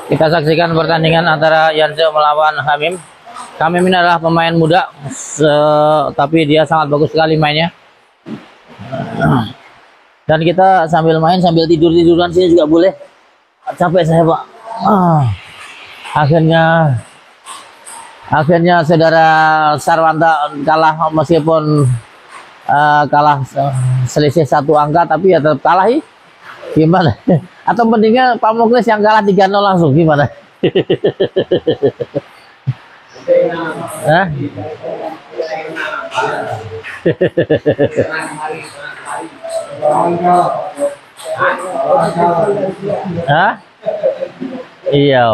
Kita saksikan pertandingan antara Yanse melawan Hamim. Hamim ini adalah pemain muda, tapi dia sangat bagus sekali mainnya. Dan kita sambil main sambil tiduran sini juga boleh. Capek saya, Pak. Akhirnya saudara Sarwanta kalah, meskipun kalah selisih 1 angka, tapi ya tetap kalah. Gimana? Atau mendingnya Pak Muklis yang kalah 3-0 langsung, gimana? Hah? Hah? Iya.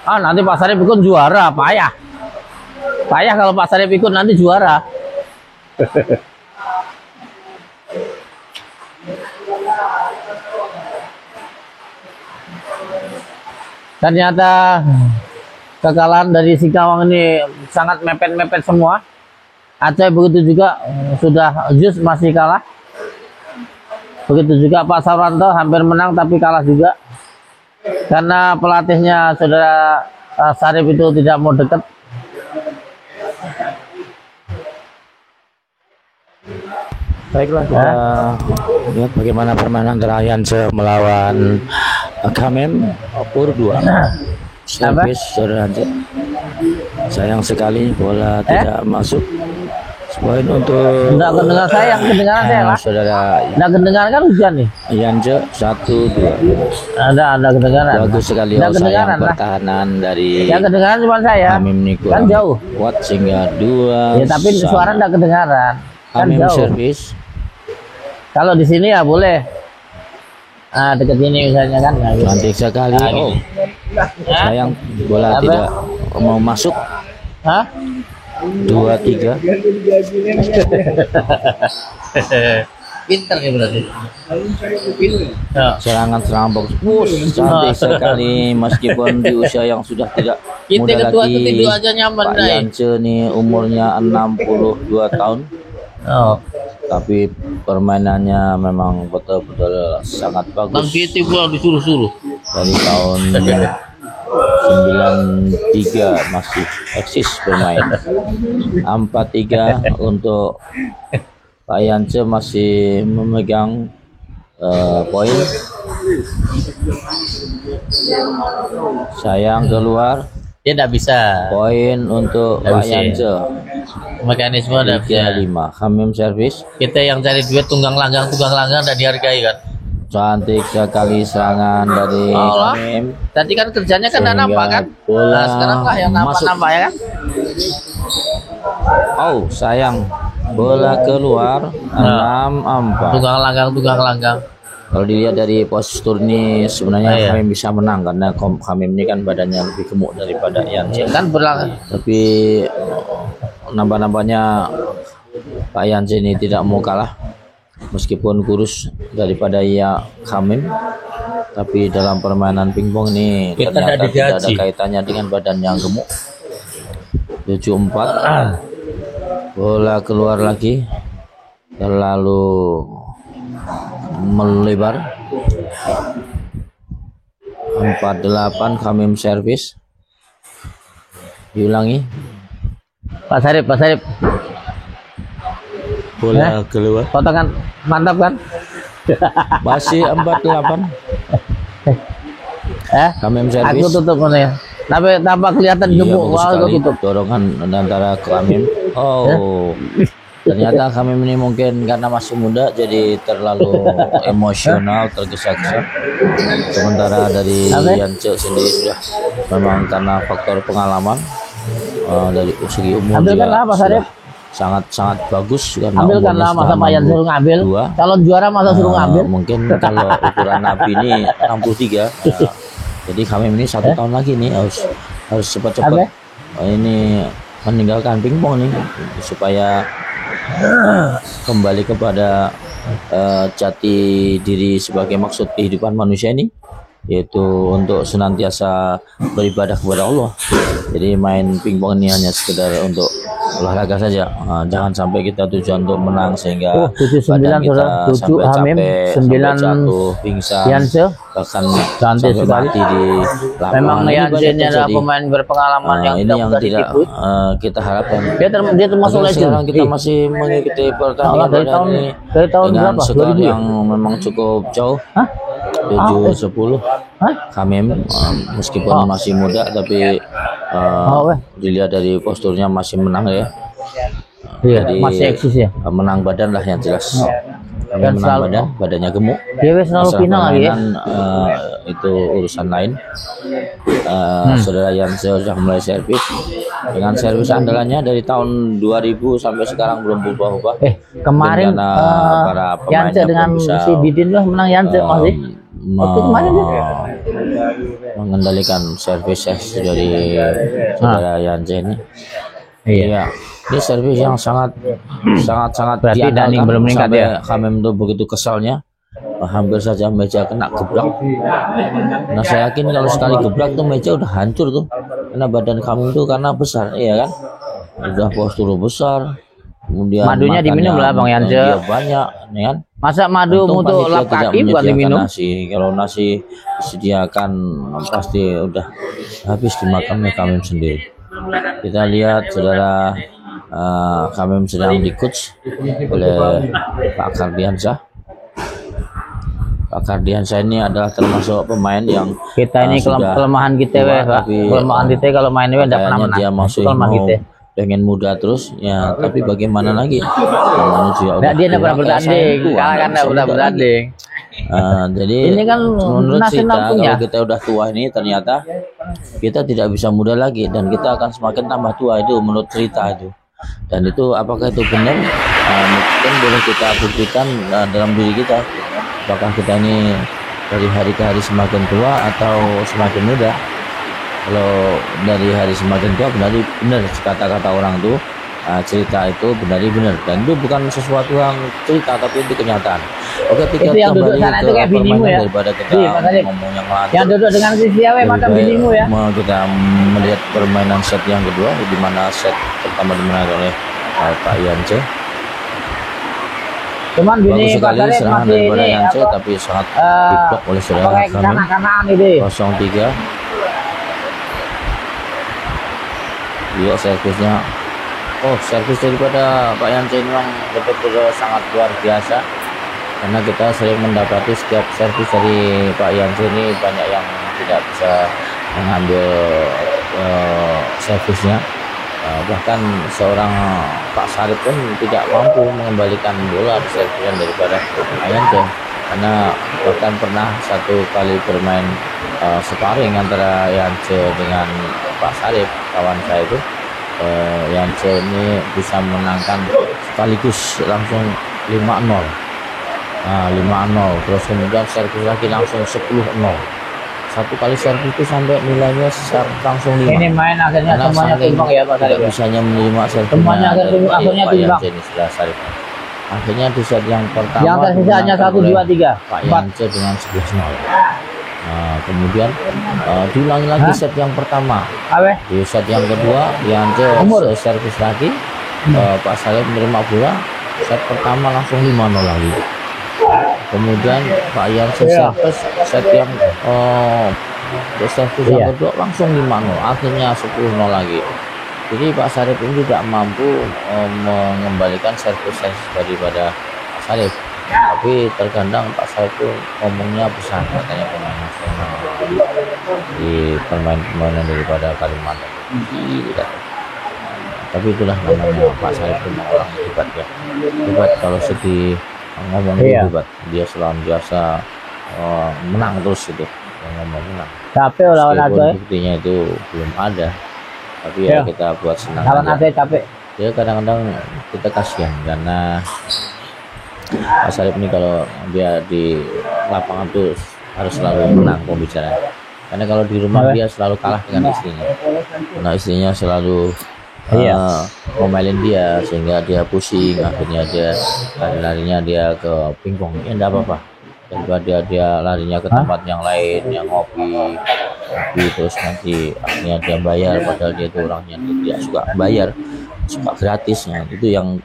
Nanti Pak Sarip ikut juara, payah kalau Pak Sarip ikut nanti juara. Ternyata kekalahan dari Singkawang ini sangat mepet-mepet semua. Aceh begitu juga, sudah just masih kalah. Begitu juga Pak Sarwanto hampir menang tapi kalah juga. Karena pelatihnya saudara Sarip itu tidak mau dekat. Baiklah, kita lihat bagaimana permainan antara Yanse melawan Hamim. Pur 2 servis saudara Yanse. Sayang sekali bola tidak masuk. Poin untuk enggak kedengaran saya, kedengaran saya lah. Saudara enggak kedengaran kan hujan nih. Yanse 1-2. Ada kedengaran. Bagus sekali sayang pertahanan dari. Yang kedengaran cuma saya. Hamim ini kan jauh. Kuat sehingga 2. Ya tapi suara enggak kedengaran. Kan Hamim jauh. servis. Kalau di sini ya boleh. Dekat sini misalnya kan. Cantik sekali. Sayang bola tidak mau masuk. 2-3. Pinter ya berarti. Serangan bagus. Cantik sekali meskipun di usia yang sudah tidak muda lagi. Pak Yanse nih umurnya 62 tahun. Tapi permainannya memang betul-betul sangat bagus. Kita pulang disuruh-suruh. Dari tahun 93 masih eksis bermain. 4-3 untuk Pak Yanse masih memegang poin. Sayang keluar. Dia tidak bisa. Poin untuk Pak Yanse. Mekanisme ada 3-5. Hamim servis. Kita yang cari duit tunggang langgang dan dihargai kan. Cantik sekali serangan dari Hamim. Tadi kan kerjanya kan tidak nampak kan. Bola sekarang lah yang nampak ya kan. Sayang. Bola keluar. 6-4. Tunggang langgang. Kalau dilihat dari postur ini sebenarnya Hamim bisa menang karena Hamim ini kan badannya lebih gemuk daripada Yanse. Kan berlangsung. Tapi nambah-nambahnya Pak Yanse ini tidak mau kalah meskipun kurus daripada Hamim. Tapi dalam permainan pingpong ini ternyata tidak ada kaitannya dengan badan yang gemuk. 7-4. Bola keluar lagi. Terlalu melebar. 4-8. Hamim servis. Diulangi. Pak Sarip. Bola keluar. Potongan mantap kan? Masih 4-8. Hamim servis. Aku tutup ya. Tapi tampak kelihatan gemuk. Aku tutup. Dorongan antara Hamim. Ternyata Hamim ini mungkin karena masih muda jadi terlalu emosional, tergesa-gesa. Sementara dari Yanse sendiri sudah memang karena faktor pengalaman dari segi umur juga sangat bagus karena ambilkanlah masa Pak Yanse suruh ngambil. Calon juara masa suruh ngambil. Mungkin kalau ukuran Nabi ini 63. Jadi Hamim ini 1 tahun lagi nih harus cepat-cepat ini meninggalkan pingpong nih supaya kembali kepada jati diri sebagai maksud kehidupan manusia ini. yaitu untuk senantiasa beribadah kepada Allah. Jadi main pingpong ini hanya sekedar untuk olahraga saja. Jangan sampai kita tujuan untuk menang sehingga 79 badan kita 7 sampai Hamim, capek, 9 sampai jatuh, pingsan, Yance. bahkan Cantik sampai sekali. mati di lapangan. Memang Ini Yance banyak ini adalah terjadi. pemain berpengalaman yang Ini tidak yang mudah tidak ditipu. kita harapkan. Dia termasuk Maka legend. sekarang kita masih mengikuti pertandingan dari pada tahun- ini dari tahun dengan berapa? skor 2000 ya? yang memang cukup jauh, Hah? 7-10. Hah? Hamim meskipun masih muda tapi weh. dilihat dari posturnya masih menang ya. Iya, Jadi masih eksis ya. menang badan lah yang jelas. Kami Dan menang selalu- badan, badannya gemuk. Dia weh selalu Masalah final lagi ya. permainan, itu urusan lain. Saudara Yance sudah mulai servis dengan servis andalannya dari tahun 2000 sampai sekarang belum berubah-ubah. Kemarin Karena para pemainnya Yance dengan belum bisa, si Didin lah menang Yance masih. Waktu kemarin dia. mengendalikan servis dari saudara Yance ini. Iya. Ini servis yang sangat Berarti Dani diandalkan belum meningkat sampai ya? Hamim itu begitu kesalnya hampir saja meja kena gebrak. Nah saya yakin kalau sekali gebrak tuh meja udah hancur tuh karena badan Hamim tuh karena besar, iya kan? Udah postur besar, kemudian Madunya diminum lah Bang Yance. Dia banyak, ya kan? Masa madu Untung untuk panitia lap tidak kaki bukan menyediakan diminum? nasi. Kalau nasi disediakan pasti udah habis dimakan oleh Hamim sendiri. Kita lihat saudara Hamim sedang di-coach oleh Pak Kardiansyah. Pak Kardiansyah ini adalah termasuk pemain yang Kita ini sudah kelemahan kita tua, weh, Pak. tapi, Kelemahan kita kalau main weh enggak pernah kayaknya menang. dia Itu masih kelemahan mau kita. pengen muda terus ya, tapi bagaimana lagi manusia Nggak, dia enggak tua, pernah bertanding. tua, Kalah kan nggak enggak bisa pernah muda lagi. bertanding. Jadi Ini kan menurut nasional kita punya. kalau kita udah tua ini ternyata kita tidak bisa muda lagi dan kita akan semakin tambah tua, itu menurut cerita itu. Dan itu apakah itu benar? Mungkin boleh kita buktikan dalam diri kita. Apakah kita ini dari hari ke hari semakin tua atau semakin muda? Kalau dari hari semakin tua berarti benar kata-kata orang itu, cerita itu benar, dan itu bukan sesuatu yang cerita tapi itu kenyataan. Oke, kita Itu yang duduk kembali sana ke itu kayak binimu permainan ya. daripada kita Iya, Mas Alif. ngomong yang lain. Yang duduk dengan si Siawe macam binimu ya. Mau kita melihat permainan set yang kedua, di mana set pertama dimenangkan oleh Pak Yance. Cuman Bagus bini sekali Pak Sarip serangan masih daripada ini Yance, apa? tapi sangat diblok oleh saudara Kayak kami. kanak-kanakan itu. 0-3. Dia servisnya. Oh, servis daripada Pak Yance ini memang betul-betul sangat luar biasa. Karena kita sering mendapati setiap servis dari Pak Yance ini banyak yang tidak bisa mengambil servisnya. Bahkan seorang Pak Sarip pun tidak mampu mengembalikan bola di servisan daripada Pak Yance. Karena bahkan pernah satu kali bermain sparring antara Yance dengan Pak Sarip, kawan saya itu. Yance ini bisa menangkan sekaligus langsung 5-0. 5-0, terus kemudian servis lagi langsung 10-0. Satu kali servis itu sampai nilainya langsung 5. Ini main akhirnya Karena semuanya saking tumbang ya Pak tidak Sarip ya. bisanya menerima servisnya Semuanya dari akhirnya Pak tumbang. Yance ini sudah Sarip. Akhirnya di set yang pertama Yang tersisa hanya dimenangkan 1, oleh 2, 3, Pak 4. Yance dengan 11-0. Kemudian diulangi lagi set yang pertama. Awe. Di set yang kedua Yance servis lagi, Pak Sarip menerima bola, set pertama langsung 5-0 lagi. Kemudian Pak Yance servis set yang servis yang kedua langsung 5-0, akhirnya 10-0 lagi. Jadi Pak Sarip ini tidak mampu mengembalikan servis daripada Pak Sarip. Tapi terkadang Pak Sarip itu ngomongnya besar, katanya pemain nasional di permainan daripada Kalimantan. Tapi itulah namanya Pak Sarip itu orang hebat ya. Hebat kalau segi ngomong hebat. Dia selalu biasa menang terus gitu. Ngomong menang. Capek lawan Aceh. Buktinya itu belum ada. Tapi ya kita buat senang lawan aja. Aceh capek. Ya kadang-kadang kita kasihan karena Pak Sarip ini kalau dia di lapangan tuh harus selalu menang pembicaraan. Karena kalau di rumah dia selalu kalah dengan istrinya. Nah istrinya selalu ngomelin dia sehingga dia pusing, akhirnya dia larinya dia ke pingpong. Ya enggak apa-apa. daripada dia larinya ke tempat yang lain yang ngopi terus nanti akhirnya dia bayar padahal dia itu orangnya tidak suka bayar, suka gratis. Nah, itu yang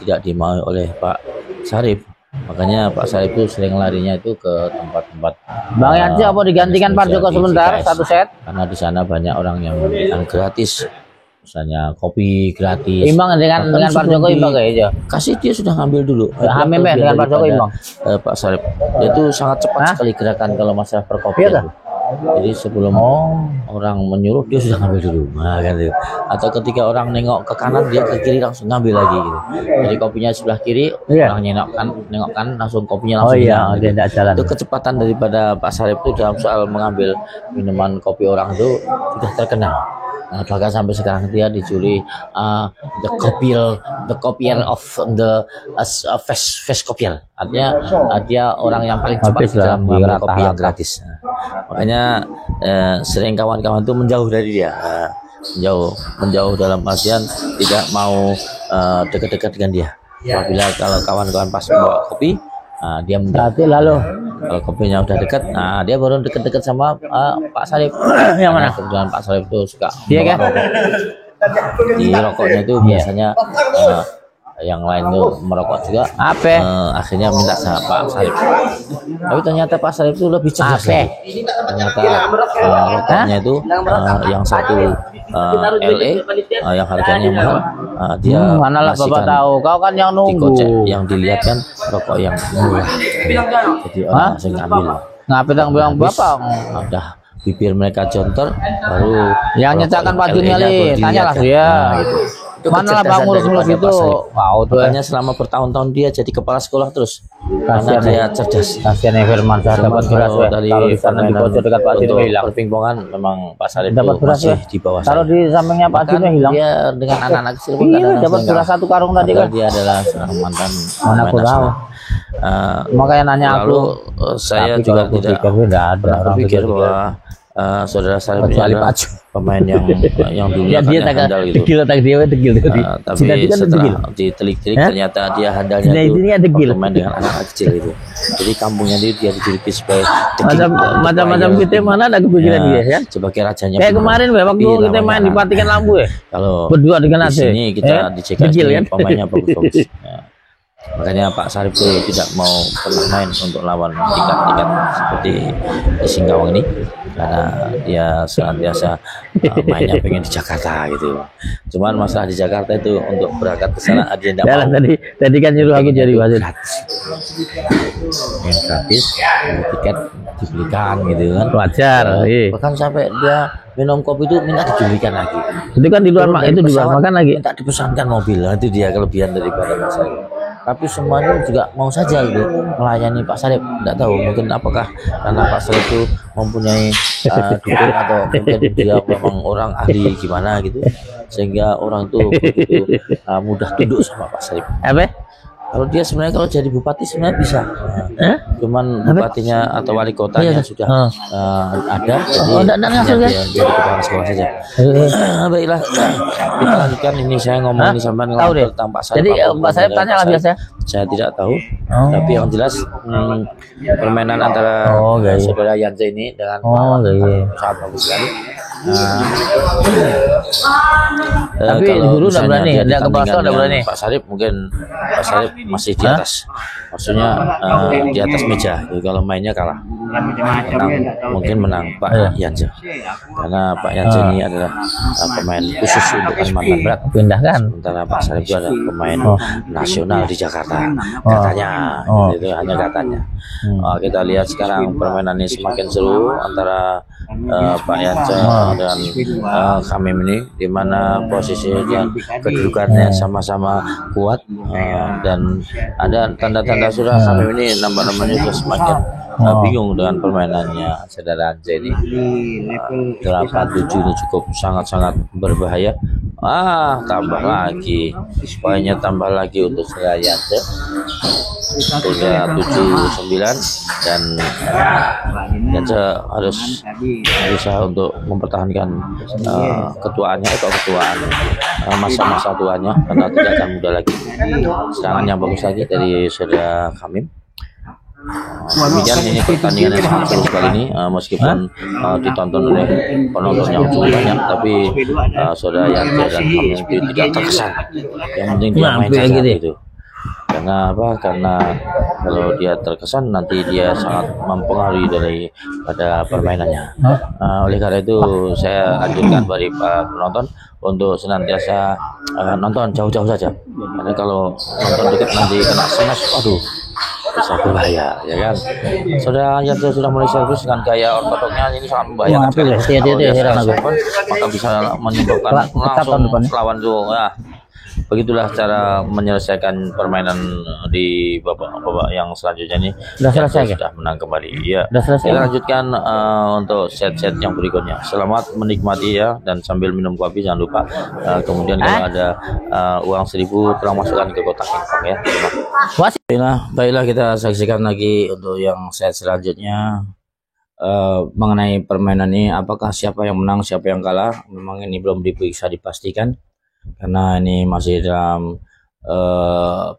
tidak dimau oleh Pak Syarif. Makanya Pak Syarif itu sering larinya itu ke tempat-tempat. Bang Yanci apa digantikan Pak Joko sebentar satu set? Karena di sana banyak orang yang memberikan gratis, misalnya kopi gratis. Imbang dengan Pak Joko imbang aja. Kasih dia sudah ngambil dulu. Hamim dengan Pak Joko imbang. Pak Syarif dia itu sangat cepat sekali gerakan kalau masalah perkopian. Jadi sebelum orang menyuruh dia sudah ngambil dulu, nah, gitu. Atau ketika orang nengok ke kanan dia ke kiri langsung ngambil lagi gitu. Jadi kopinya sebelah kiri, orang nengok kan langsung kopinya langsung hilang, gitu. Dia jalan. Itu kecepatan daripada Pak Syarif itu dalam soal mengambil minuman kopi orang itu sudah terkenal. Nah, bahkan sampai sekarang dia dicuri the copier of the fast copier. Artinya dia orang yang paling cepat dalam mengambil kopi yang gratis. Makanya sering kawan-kawan itu menjauh dari dia, menjauh dalam artian tidak mau dekat-dekat dengan dia. Apabila kalau kawan-kawan pas bawa kopi, dia menjauh. Lalu kalau kopinya udah dekat, dia baru dekat-dekat sama Pak Syarif. Yang mana? Kebetulan Pak Syarif itu suka bawa rokok. Di rokoknya itu biasanya yang lain tuh merokok juga. Akhirnya minta sama Pak Syarif. Tapi ternyata Pak Syarif itu lebih cerdas. Ternyata rokoknya itu yang satu LE yang harganya mahal. Dia manalah Bapak tahu. Kau kan yang nunggu. Yang dilihat kan rokok yang murah. Jadi orang langsung ngambil. Ngapain bilang Bapak? Udah bibir mereka jontor baru yang nyetakan Pak Juniali tanyalah dia. Mana lah Bang ngurus-ngurus itu. Wow, makanya selama bertahun-tahun dia jadi kepala sekolah terus. Karena dia cerdas. Kasihan Firman saya dapat beras dari sana di pojok dekat Pak Juniali hilang. Perpingpongan memang Pak Syarif dapat beras ya di bawah. Kalau di sampingnya Pak Juniali hilang. Dia dengan anak-anak kecil pun dapat beras satu karung tadi kan. Dia adalah seorang mantan. Mana aku tahu. Makanya nanya aku. Saya juga tidak berpikir bahwa saudara saya adalah pemain yang dulu dia handal gitu. Tegil. Tapi setelah ditelik-telik ternyata dia handalnya itu pemain dengan anak kecil itu. Jadi kampungnya dia dijuluki sebagai macam-macam kita mana ada kepikiran dia ya. Sebagai rajanya. Kayak kemarin waktu kita main di Patikan Lampu ya. Kalau berdua dengan Aceh. Di sini kita dicek pemainnya bagus-bagus. Makanya Pak Syarif itu tidak mau pernah main untuk lawan tingkat-tingkat seperti di Singkawang ini karena dia senantiasa mainnya pengen di Jakarta gitu. Cuman masalah di Jakarta itu untuk berangkat ke sana dia tidak mau. Tadi kan nyuruh aku jadi wasit. Yang gratis, tiket dibelikan gitu kan. Wajar. Bahkan sampai dia minum kopi itu minta dibelikan lagi. Itu kan di luar makan lagi. Minta dipesankan mobil. Itu dia kelebihan daripada Pak Syarif. Tapi semuanya juga mau saja gitu melayani Pak Syarif. Tidak tahu mungkin apakah karena Pak Syarif itu mempunyai dukung atau mungkin dia memang orang ahli gimana gitu sehingga orang itu begitu mudah tunduk sama Pak Syarif. Kalau dia sebenarnya kalau jadi bupati sebenarnya bisa, cuman bupatinya atau wali kotanya sudah ada, jadi dia kepala sekolah saja. Baiklah, kita lanjutkan ini saya ngomong ini sampai tentang Pak Syarif. Jadi Pak Syarif tanya lah biasa. Saya tidak tahu, tapi yang jelas permainan antara saudara Yanto ini dengan sangat bagus sekali. Tapi guru udah berani, ada kepala sekolah udah berani. Pak Syarif mungkin Pak Syarif masih di atas, maksudnya di atas meja. Jadi kalau mainnya kalah, mungkin menang Pak Yanto, karena Pak Yanto ini adalah pemain khusus untuk Kalimantan Barat. Pindahkan. Sementara Pak Syarif itu adalah pemain nasional di Jakarta, katanya. Itu hanya katanya. Kita lihat sekarang permainan ini semakin seru antara Pak Yanto dan Hamim ini, di mana posisi dan kedudukannya sama-sama kuat, dan ada tanda-tanda sudah Hamim ini namanya sudah semakin bingung dengan permainannya saudara Anja ini. 8-7 ini cukup sangat-sangat berbahaya. Tambah lagi poinnya, tambah lagi untuk saudara Anja sehingga 7-9, dan Anja harus berusaha untuk mempertahankan masa-masa tuanya karena tidak akan mudah lagi. Serangan yang bagus lagi dari saudara Hamim. Demikian ini pertandingan yang sangat seru sekali ini, meskipun ditonton oleh penonton yang cukup banyak, tapi saudara Yanto dan kami tidak terkesan. Yang penting dia main saja gitu. Karena apa? Karena kalau dia terkesan nanti dia sangat mempengaruhi daripada permainannya. Oleh karena itu saya anjurkan bagi para penonton untuk senantiasa nonton jauh-jauh saja. Karena kalau nonton dekat nanti kena smash, aduh, bisa berbahaya, ya kan? Saudara yang sudah mulai servis dengan gaya ortodoknya ini sangat membahayakan. Kalau dia maka bisa menyebabkan langsung lawan tuh. Ya. Begitulah cara menyelesaikan permainan di babak yang selanjutnya ini. Sudah selesai, sudah menang kembali. Ya. Sudah selesai. Kita lanjutkan untuk set-set yang berikutnya. Selamat menikmati ya, dan sambil minum kopi jangan lupa. Kemudian kalau ada uang 1.000 tolong masukkan ke kotak infak ya. Baiklah kita saksikan lagi untuk yang set selanjutnya. Mengenai permainan ini, apakah siapa yang menang siapa yang kalah, memang ini belum bisa dipastikan karena ini masih dalam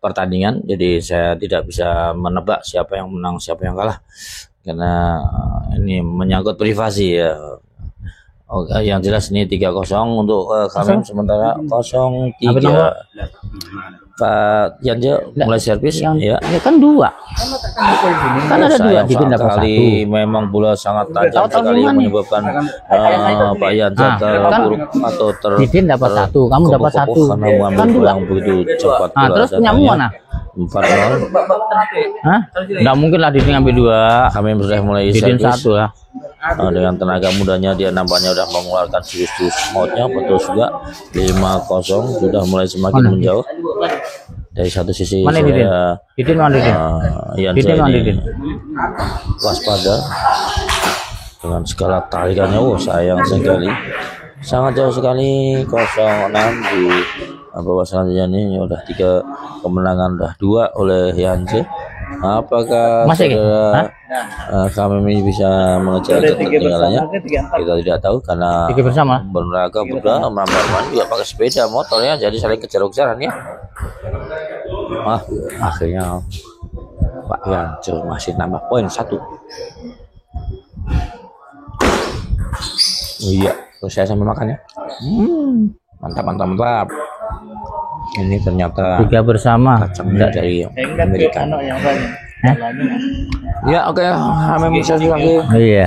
pertandingan, jadi saya tidak bisa menebak siapa yang menang siapa yang kalah karena ini menyangkut privasi ya. Oke, yang jelas ini 3-0 untuk kami, sementara 0-3 Pak Yanjo mulai servis ya. Ya kan 2. Kan ada 2 di kali memang bola sangat tajam sekali menyebabkan Pak Yanjo terpuruk atau Didin dapat 1, kamu dapat 1. Kan 2 yang begitu cepat. Terus punyamu mana? 4-0. Hah? Enggak mungkin lah Didin ngambil 2. Kami sudah mulai Didin servis. 1 lah. Dengan tenaga mudanya dia nampaknya sudah mengeluarkan jurus mautnya, betul juga. 5-0 sudah mulai semakin menjauh. Dari satu sisi mana saya Didin mana Didin? Waspada dengan segala tarikannya. Sayang sekali, sangat jauh sekali. 0-6 di babak selanjutnya ini udah 3 kemenangan, udah 2 oleh Yanse. Apakah saudara kami bisa mengejar ketinggalannya? Kita tidak tahu karena berlaga muda merambat juga pakai sepeda motornya, jadi saling kejar-kejaran ya. Akhirnya Pak Yanco masih nambah poin 1. Iya, terus saya sambil makan ya. Mantap. Ini ternyata 3 bersama dari Amerika. Ya, oke, kami bisa lagi. Iya.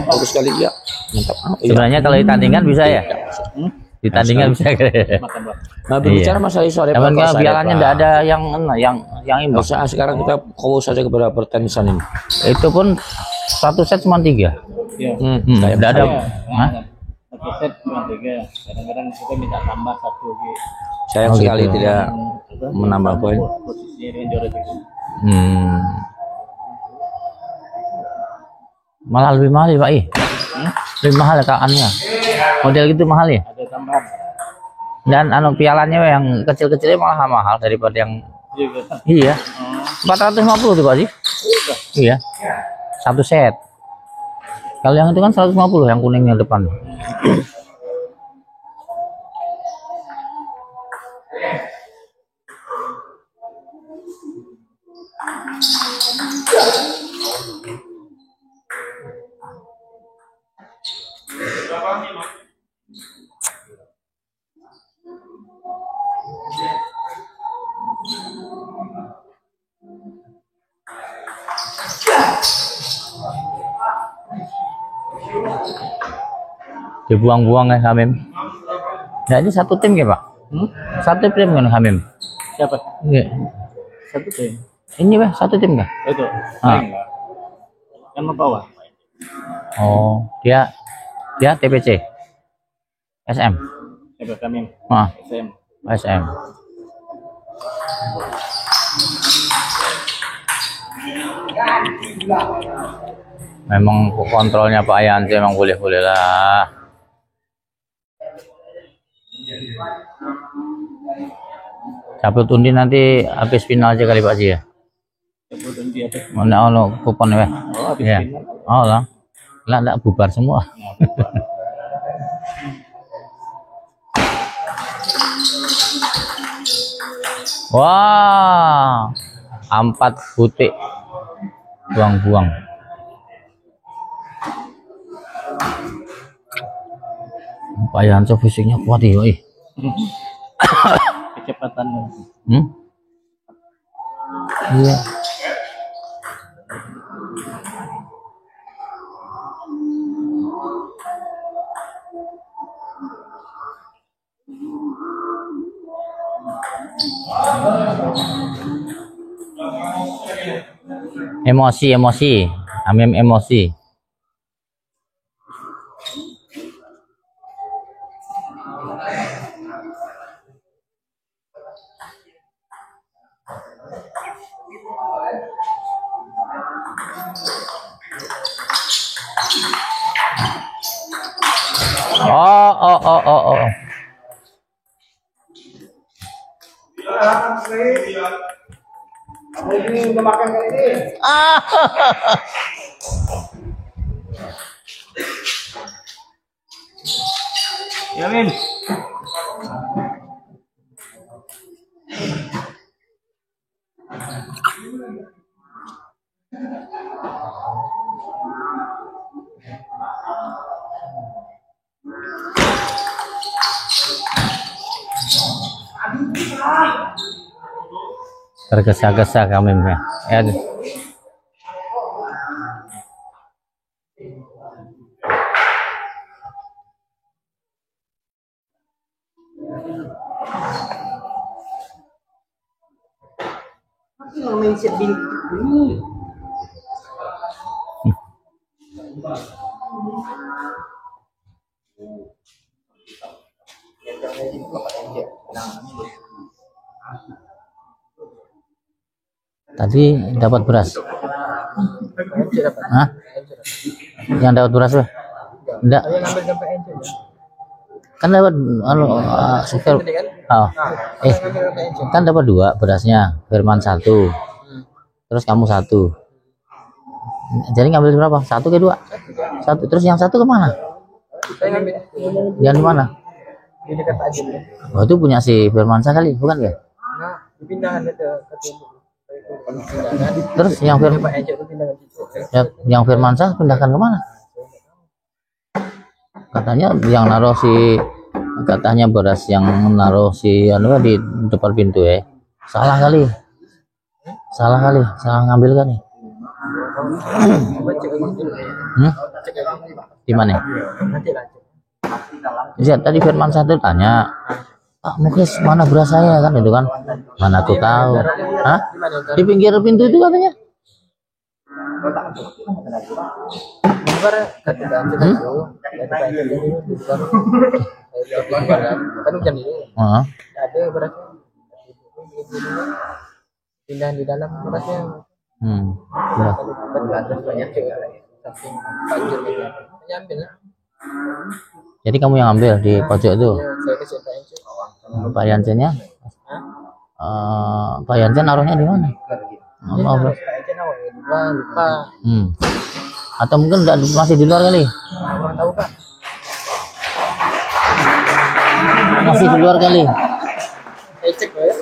Bagus sekali ya. Mantap. Sebenarnya kalau di tandingan bisa ya? Di tandingan bisa. Nah, berbicara masalah sore pialanya enggak ada yang ini. Sekarang kita fokus saja kepada pertenisan ini. Itu pun 1 set cuma 3. Enggak ada. Satu set cuma 3. Kadang-kadang kita minta tambah 1 lagi. Sayang sekali tidak menambah poin. Malah lebih mahal ya Pak lebih mahal kaannya, model gitu mahal ya. Ada tambahan. Dan pialanya yang kecil-kecilnya malah mahal daripada yang iya. 450 tuh Pak sih. Iya, 1 set. Kalau yang itu kan 150 yang kuningnya depan. Dibuang-buang ya Hamim. Nah ini 1 tim ya Pak? 1 tim kan Hamim? Siapa? Iya. 1 tim. Ini Pak 1 tim kan? Itu. Kan mau bawah. Oh, dia TPC. SM. Siapa kami? SM. SM. Memang kontrolnya Pak Yanti memang boleh-boleh lah. Cabut undi nanti habis final aja kali Pak Ji ya. Cabut undi apa? Mana kupon ya? Oh, habis ya. final. Oh lah. Lah enggak bubar semua. Wah. Ampat butik buang-buang. Pak Yanto fisiknya kuat ya, Kecepatan. Iya. Emosi, Amem emosi. Oh. Ya, Min. Tergesa-gesa kami ya. Tadi dapat beras. Hah? Yang dapat beras ya? Enggak. Kan dapat super. Oh. Kan dapat 2 berasnya. Firman 1. Terus kamu 1. Jadi ngambil berapa? 1 ke 2? 1. Terus yang 1 kemana? Yang mana? Di dekat Pak Ajin. Oh, itu punya si Firmansyah kali, bukan ya? Nah, dipindahkan ke Terus yang Firmansyah pindahkan kemana? Katanya yang naruh katanya beras yang naruh di depan pintu ya. Salah kali, salah ngambil kan nih. Di mana? Lihat tadi Firmansyah itu tanya, Pak Muklis mana beras saya kan itu kan? Mana aku tahu? Hah? Di pinggir pintu itu katanya. Pindah di dalam berasnya. Jadi kamu yang ambil di pojok itu? Pak Yansennya? Pak Yansen naruhnya di mana? Lupa. Atau mungkin masih di luar kali? Kurang tahu Pak. Masih di luar kali? Cek ya.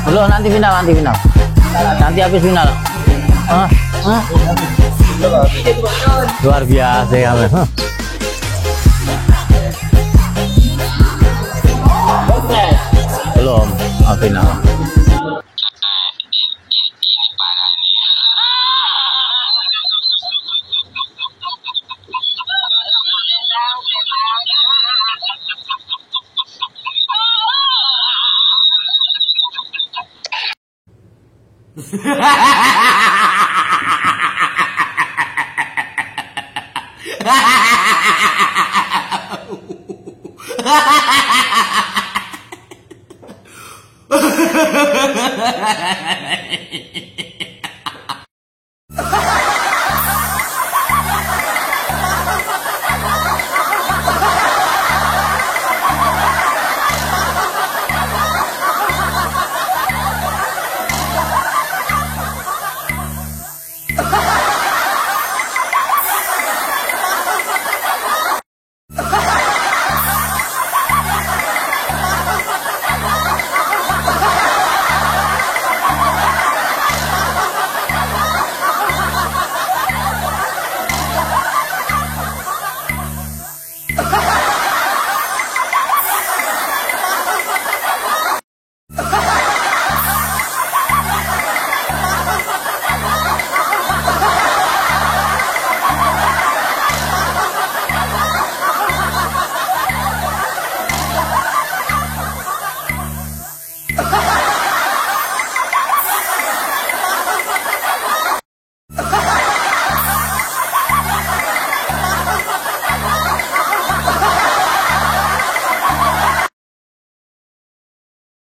Belum, nanti final. Nanti habis final. Luar biasa ya. Belum, final.